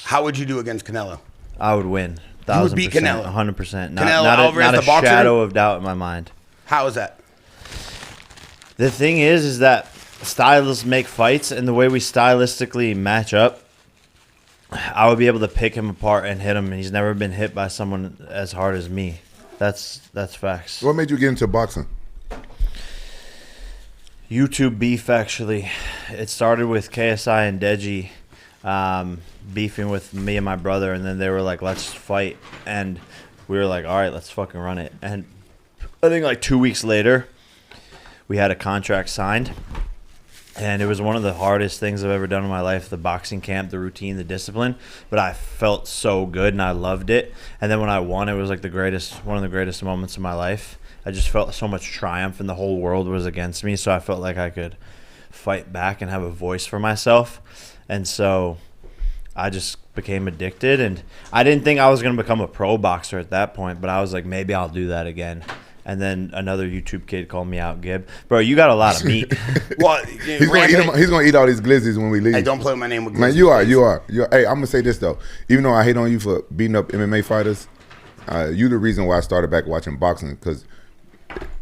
How would you do against Canelo? I would win. You would beat Canelo. 100%. Canelo Alvarez, not the boxer? a shadow of doubt in my mind. How is that? The thing is that stylists make fights, and the way we stylistically match up, I would be able to pick him apart and hit him, and he's never been hit by someone as hard as me. That's facts. What made you get into boxing? YouTube beef, actually. It started with KSI and Deji beefing with me and my brother, and then they were like, let's fight. And we were like, all right, let's fucking run it. And I think like 2 weeks later, we had a contract signed. And it was one of the hardest things I've ever done in my life, the boxing camp, the routine, the discipline. But I felt so good, and I loved it. And then when I won, it was like one of the greatest moments of my life. I just felt so much triumph, and the whole world was against me. So I felt like I could fight back and have a voice for myself. And so I just became addicted. And I didn't think I was going to become a pro boxer at that point, but I was like, maybe I'll do that again. And then another YouTube kid called me out, Gib. Bro, you got a lot of meat. Well, He's gonna eat all these glizzies when we leave. Hey, don't play with my name with glizzies. Man, you are. Hey, I'm gonna say this though. Even though I hate on you for beating up MMA fighters, you the reason why I started back watching boxing, because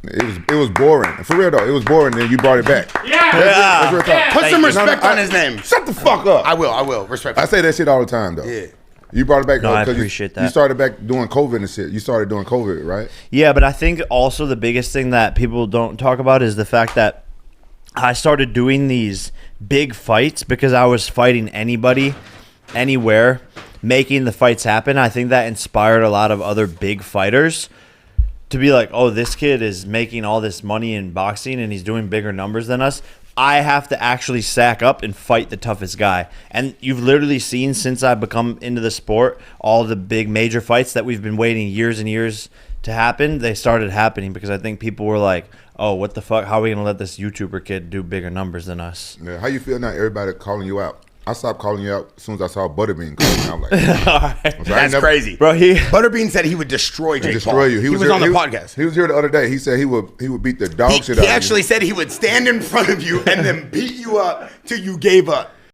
it was boring. For real though, it was boring. Then you brought it back. Yeah. Put some respect on his name. Shut the fuck up. I will. Respect. I say that shit all the time though. Yeah. You brought it back. No, I appreciate that. You started back doing COVID and shit. You started doing COVID, right? Yeah, but I think also the biggest thing that people don't talk about is the fact that I started doing these big fights because I was fighting anybody, anywhere, making the fights happen. I think that inspired a lot of other big fighters to be like, oh, this kid is making all this money in boxing and he's doing bigger numbers than us. I have to actually sack up and fight the toughest guy. And you've literally seen, since I've become into the sport, all the big major fights that we've been waiting years and years to happen, they started happening because I think people were like, oh, what the fuck? How are we going to let this YouTuber kid do bigger numbers than us? Yeah. How you feel now, everybody calling you out? I stopped calling you out as soon as I saw Butterbean calling me. I'm like, That's crazy. Bro, Butterbean said he would destroy Jake Paul. You. He was on the podcast. He was here the other day. He said he would beat the dog shit out of you. He actually said he would stand in front of you and then beat you up till you gave up.